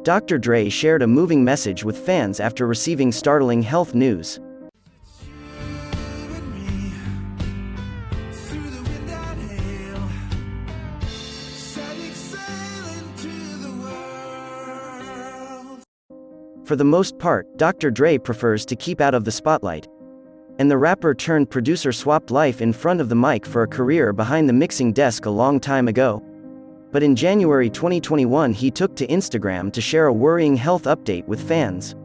Dr. Dre shared a moving message with fans after receiving startling health news. For the most part, Dr. Dre prefers to keep out of the spotlight. And the rapper turned producer swapped life in front of the mic for a career behind the mixing desk a long time ago. But in January 2021 he took to Instagram to share a worrying health update with fans.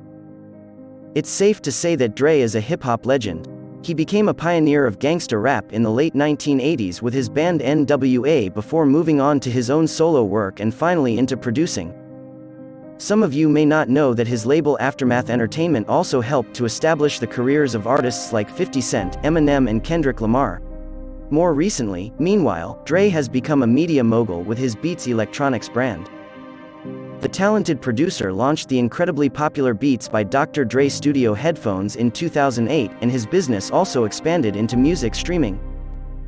It's safe to say that Dre is a hip-hop legend. He became a pioneer of gangsta rap in the late 1980s with his band n.w.a before moving on to his own solo work and finally into producing. Some of you may not know that his label Aftermath Entertainment also helped to establish the careers of artists like 50 Cent, Eminem and Kendrick Lamar. More recently, meanwhile, Dre has become a media mogul with his Beats Electronics brand. The talented producer launched the incredibly popular Beats by Dr. Dre studio headphones in 2008, and his business also expanded into music streaming.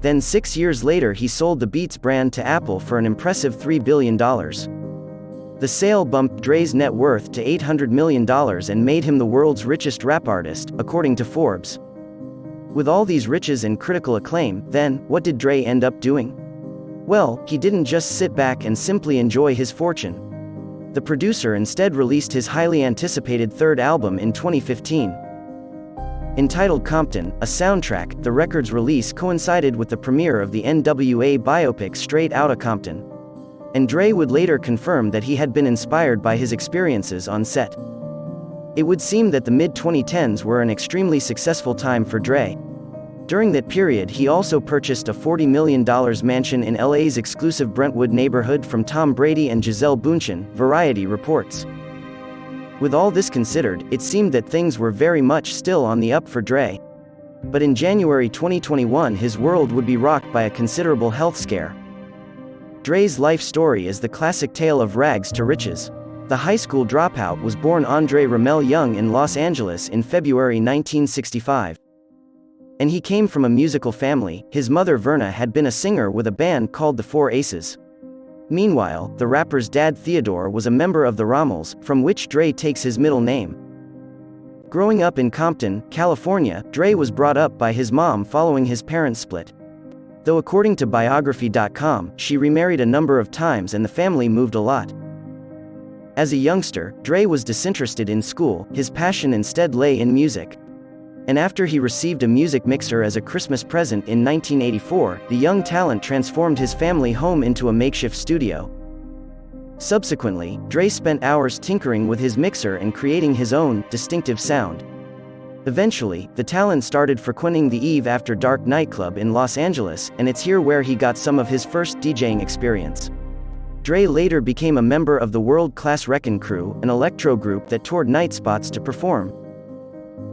Then 6 years later he sold the Beats brand to Apple for an impressive $3 billion. The sale bumped Dre's net worth to $800 million and made him the world's richest rap artist, according to Forbes. With all these riches and critical acclaim, then, what did Dre end up doing? Well, he didn't just sit back and simply enjoy his fortune. The producer instead released his highly anticipated third album in 2015. Entitled Compton, a soundtrack, the record's release coincided with the premiere of the n.w.a biopic Straight Outta Compton. And Dre would later confirm that he had been inspired by his experiences on set. It would seem that the mid-2010s were an extremely successful time for Dre. During that period he also purchased a $40 million mansion in LA's exclusive Brentwood neighborhood from Tom Brady and Gisele Bündchen, Variety reports. With all this considered, it seemed that things were very much still on the up for Dre. But in January 2021 his world would be rocked by a considerable health scare. Dre's life story is the classic tale of rags to riches. The high school dropout was born Andre Ramel Young in Los Angeles in February 1965. And he came from a musical family. His mother Verna had been a singer with a band called the Four Aces. Meanwhile, the rapper's dad Theodore was a member of the Rommels, from which Dre takes his middle name. Growing up in Compton, California, Dre was brought up by his mom following his parents' split. Though according to biography.com, she remarried a number of times and the family moved a lot. As a youngster, Dre was disinterested in school, his passion instead lay in music. And after he received a music mixer as a Christmas present in 1984, the young talent transformed his family home into a makeshift studio. Subsequently, Dre spent hours tinkering with his mixer and creating his own, distinctive sound. Eventually, the talent started frequenting the Eve After Dark nightclub in Los Angeles, and it's here where he got some of his first DJing experience. Dre later became a member of the world-class Wreckin' Crew, an electro group that toured night spots to perform.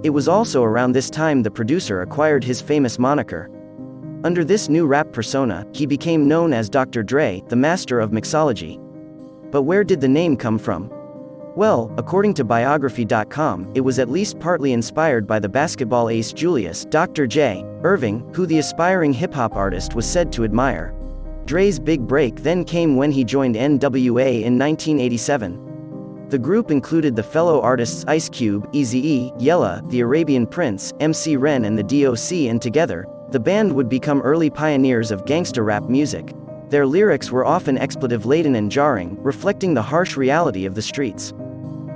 It was also around this time the producer acquired his famous moniker. Under this new rap persona, he became known as Dr. Dre, the master of mixology. But where did the name come from? Well, according to biography.com, it was at least partly inspired by the basketball ace Julius Dr. J. Irving, who the aspiring hip-hop artist was said to admire. Dre's big break then came when he joined n.w.a in 1987. The group included the fellow artists Ice Cube, Eazy-E, Yella, The Arabian Prince, MC Ren and the D.O.C. and together, the band would become early pioneers of gangsta rap music. Their lyrics were often expletive-laden and jarring, reflecting the harsh reality of the streets.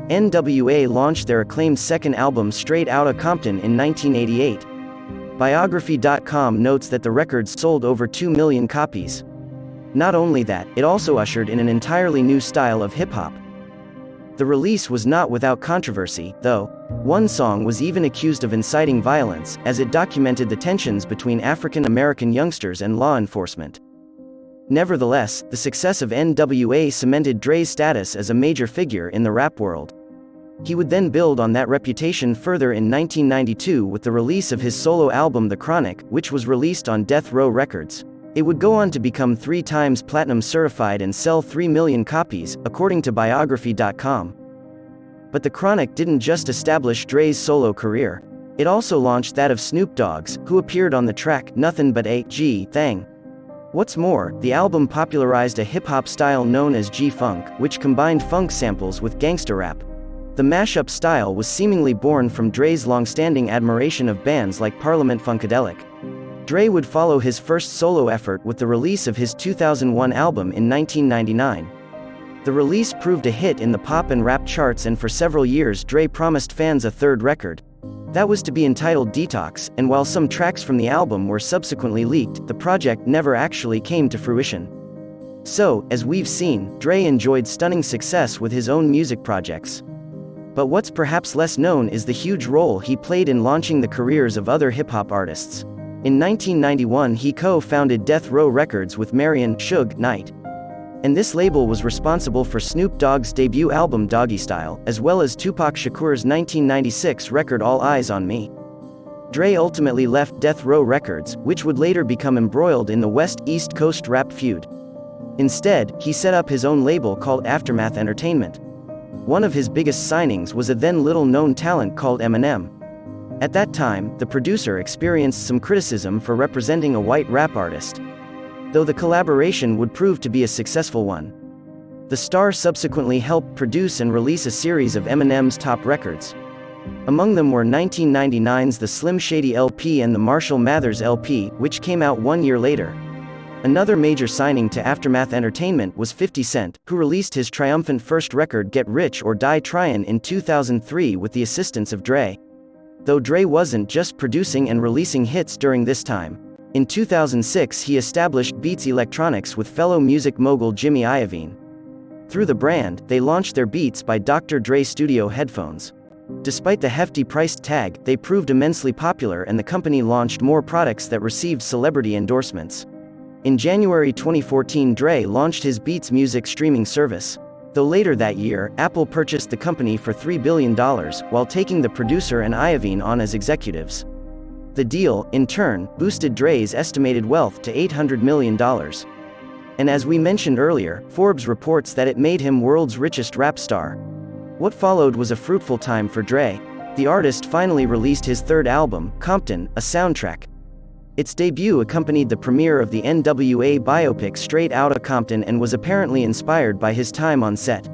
n.w.a launched their acclaimed second album Straight Outta Compton in 1988. Biography.com notes that the record sold over 2 million copies. Not only that, it also ushered in an entirely new style of hip-hop. The release was not without controversy, though. One song was even accused of inciting violence, as it documented the tensions between African American youngsters and law enforcement. Nevertheless, the success of n.w.a cemented Dre's status as a major figure in the rap world. He would then build on that reputation further in 1992 with the release of his solo album The Chronic, which was released on Death Row Records. It would go on to become 3 times platinum certified and sell 3 million copies, according to biography.com. But The Chronic didn't just establish Dre's solo career. It also launched that of Snoop Dogg's, who appeared on the track Nothing But a G Thang. What's more, the album popularized a hip-hop style known as G-Funk, which combined funk samples with gangsta rap. The mashup style was seemingly born from Dre's long-standing admiration of bands like Parliament Funkadelic. Dre would follow his first solo effort with the release of his 2001 album in 1999. The release proved a hit in the pop and rap charts, and for several years Dre promised fans a third record. That was to be entitled Detox, and while some tracks from the album were subsequently leaked, the project never actually came to fruition. So, as we've seen, Dre enjoyed stunning success with his own music projects. But what's perhaps less known is the huge role he played in launching the careers of other hip-hop artists. In 1991 he co-founded Death Row Records with Marion Suge Knight. And this label was responsible for Snoop Dogg's debut album Doggy Style, as well as Tupac Shakur's 1996 record All Eyes on Me. Dre ultimately left Death Row Records, which would later become embroiled in the West-East Coast rap feud. Instead, he set up his own label called Aftermath Entertainment. One of his biggest signings was a then little-known talent called Eminem. At that time, the producer experienced some criticism for representing a white rap artist, though the collaboration would prove to be a successful one. The star subsequently helped produce and release a series of Eminem's top records. Among them were 1999's The Slim Shady LP and the Marshall Mathers LP, which came out 1 year later. Another major signing to Aftermath Entertainment was 50 Cent, who released his triumphant first record Get Rich or Die Tryin' in 2003 with the assistance of Dre. Though Dre wasn't just producing and releasing hits during this time. In 2006 he established Beats Electronics with fellow music mogul Jimmy Iovine. Through the brand, they launched their Beats by Dr. Dre Studio headphones. Despite the hefty price tag, they proved immensely popular, and the company launched more products that received celebrity endorsements. In January 2014 Dre launched his Beats music streaming service. Though later that year, Apple purchased the company for $3 billion, while taking the producer and Iovine on as executives. The deal, in turn, boosted Dre's estimated wealth to $800 million. And as we mentioned earlier, Forbes reports that it made him world's richest rap star. What followed was a fruitful time for Dre. The artist finally released his third album, Compton, a soundtrack. Its debut accompanied the premiere of the n.w.a. biopic Straight Outta Compton and was apparently inspired by his time on set.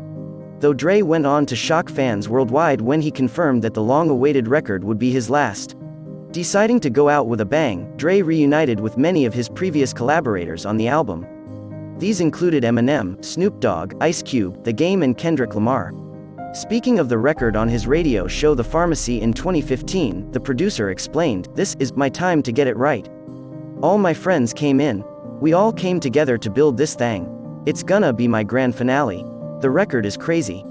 Though Dre went on to shock fans worldwide when he confirmed that the long-awaited record would be his last. Deciding to go out with a bang, Dre reunited with many of his previous collaborators on the album. These included Eminem, Snoop Dogg, Ice Cube, The Game and Kendrick Lamar. Speaking of the record on his radio show The Pharmacy in 2015, the producer explained, "This is my time to get it right. All my friends came in. We all came together to build this thing. It's gonna be my grand finale. The record is crazy."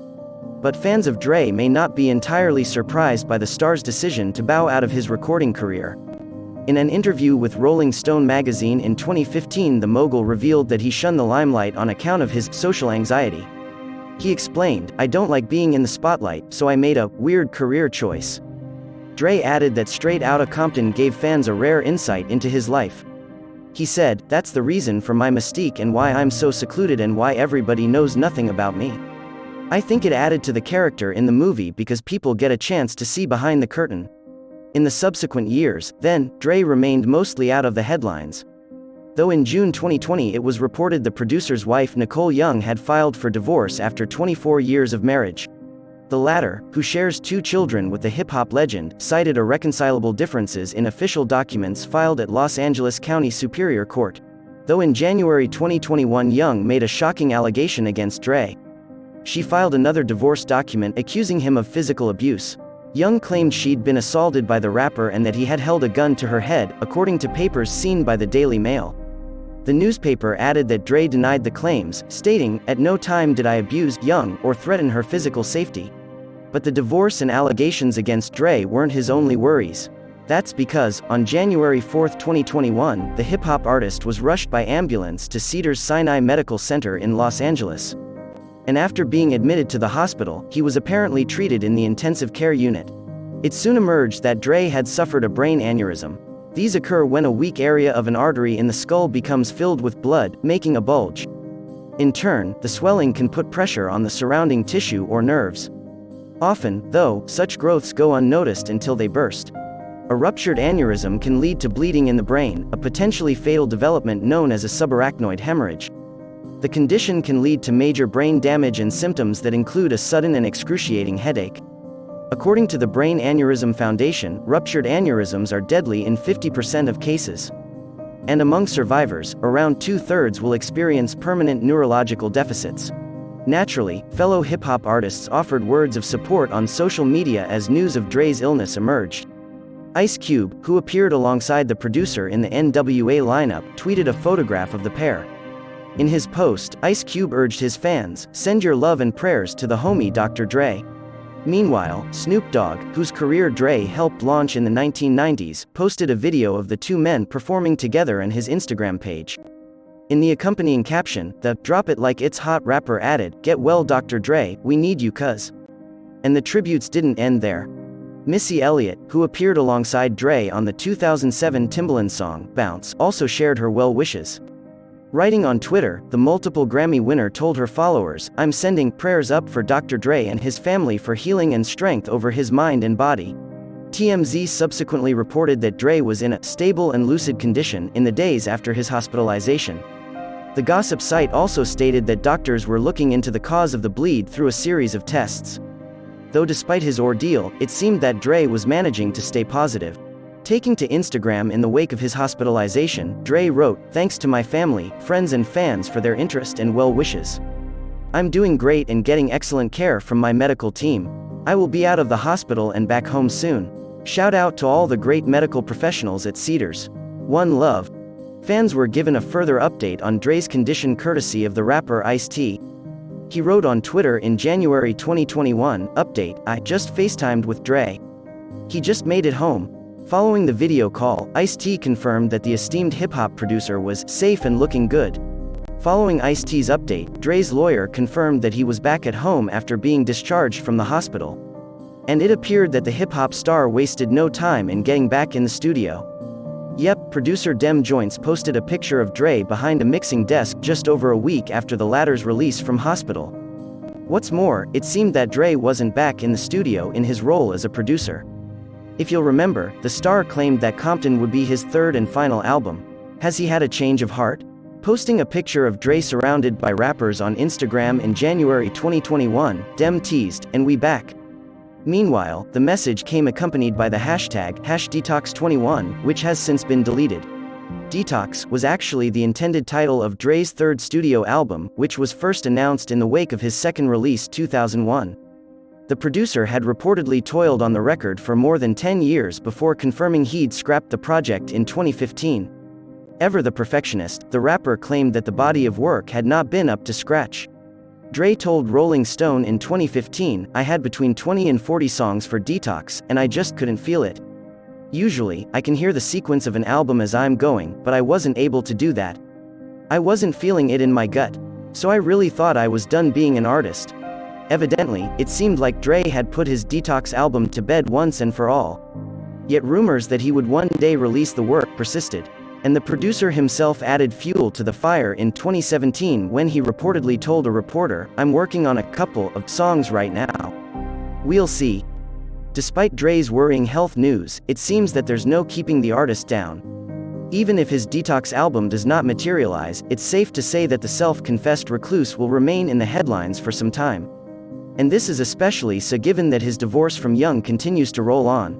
But fans of Dre may not be entirely surprised by the star's decision to bow out of his recording career. In an interview with Rolling Stone magazine in 2015, the mogul revealed that he shunned the limelight on account of his social anxiety. He explained, "I don't like being in the spotlight, so I made a weird career choice." Dre added that Straight Outta Compton gave fans a rare insight into his life. He said, "That's the reason for my mystique and why I'm so secluded and why everybody knows nothing about me. I think it added to the character in the movie because people get a chance to see behind the curtain." In the subsequent years, then, Dre remained mostly out of the headlines. Though in June 2020 it was reported the producer's wife Nicole Young had filed for divorce after 24 years of marriage. The latter, who shares 2 children with the hip-hop legend, cited irreconcilable differences in official documents filed at Los Angeles County Superior Court. Though in January 2021 Young made a shocking allegation against Dre. She filed another divorce document accusing him of physical abuse. Young claimed she'd been assaulted by the rapper and that he had held a gun to her head, according to papers seen by the Daily Mail. The newspaper added that Dre denied the claims, stating, "At no time did I abuse Young or threaten her physical safety." But the divorce and allegations against Dre weren't his only worries. That's because, on January 4, 2021, the hip-hop artist was rushed by ambulance to Cedars-Sinai Medical Center in Los Angeles. And after being admitted to the hospital, he was apparently treated in the intensive care unit. It soon emerged that Dre had suffered a brain aneurysm. These occur when a weak area of an artery in the skull becomes filled with blood, making a bulge. In turn, the swelling can put pressure on the surrounding tissue or nerves. Often, though, such growths go unnoticed until they burst. A ruptured aneurysm can lead to bleeding in the brain, a potentially fatal development known as a subarachnoid hemorrhage. The condition can lead to major brain damage and symptoms that include a sudden and excruciating headache. According to the Brain Aneurysm Foundation, ruptured aneurysms are deadly in 50% of cases. And among survivors, around 2/3 will experience permanent neurological deficits. Naturally, fellow hip-hop artists offered words of support on social media as news of Dre's illness emerged. Ice Cube, who appeared alongside the producer in the n.w.a lineup, tweeted a photograph of the pair. In his post, Ice Cube urged his fans, "Send your love and prayers to the homie Dr. Dre." Meanwhile, Snoop Dogg, whose career Dre helped launch in the 1990s, posted a video of the two men performing together on his Instagram page. In the accompanying caption, the "Drop It Like It's Hot" rapper added, "Get well Dr. Dre, we need you cuz." And the tributes didn't end there. Missy Elliott, who appeared alongside Dre on the 2007 Timbaland song, Bounce, also shared her well wishes. Writing on Twitter, the multiple Grammy winner told her followers, "I'm sending prayers up for Dr. Dre and his family for healing and strength over his mind and body." TMZ subsequently reported that Dre was in a stable and lucid condition in the days after his hospitalization. The gossip site also stated that doctors were looking into the cause of the bleed through a series of tests. Though despite his ordeal, it seemed that Dre was managing to stay positive. Taking to Instagram in the wake of his hospitalization, Dre wrote, "Thanks to my family, friends and fans for their interest and well wishes. I'm doing great and getting excellent care from my medical team. I will be out of the hospital and back home soon. Shout out to all the great medical professionals at Cedars. One love." Fans were given a further update on Dre's condition courtesy of the rapper Ice-T. He wrote on Twitter in January 2021, "Update, I just FaceTimed with Dre. He just made it home." Following the video call, Ice-T confirmed that the esteemed hip-hop producer was safe and looking good. Following Ice-T's update, Dre's lawyer confirmed that he was back at home after being discharged from the hospital. And it appeared that the hip-hop star wasted no time in getting back in the studio. Yep, producer Dem Joints posted a picture of Dre behind a mixing desk just over a week after the latter's release from hospital. What's more, it seemed that Dre wasn't back in the studio in his role as a producer. If you'll remember, the star claimed that Compton would be his third and final album. Has he had a change of heart? Posting a picture of Dre surrounded by rappers on Instagram in January 2021, Dem teased, "And we back." Meanwhile, the message came accompanied by the hashtag #Detox21, which has since been deleted. Detox was actually the intended title of Dre's third studio album, which was first announced in the wake of his second release 2001. The producer had reportedly toiled on the record for more than 10 years before confirming he'd scrapped the project in 2015. Ever the perfectionist, the rapper claimed that the body of work had not been up to scratch. Dre told Rolling Stone in 2015, "I had between 20 and 40 songs for Detox, and I just couldn't feel it. Usually, I can hear the sequence of an album as I'm going, but I wasn't able to do that. I wasn't feeling it in my gut. So I really thought I was done being an artist." Evidently, it seemed like Dre had put his Detox album to bed once and for all. Yet rumors that he would one day release the work persisted. And the producer himself added fuel to the fire in 2017 when he reportedly told a reporter, "I'm working on a couple of songs right now. We'll see." Despite Dre's worrying health news, it seems that there's no keeping the artist down. Even if his Detox album does not materialize, it's safe to say that the self-confessed recluse will remain in the headlines for some time. And this is especially so given that his divorce from Young continues to roll on.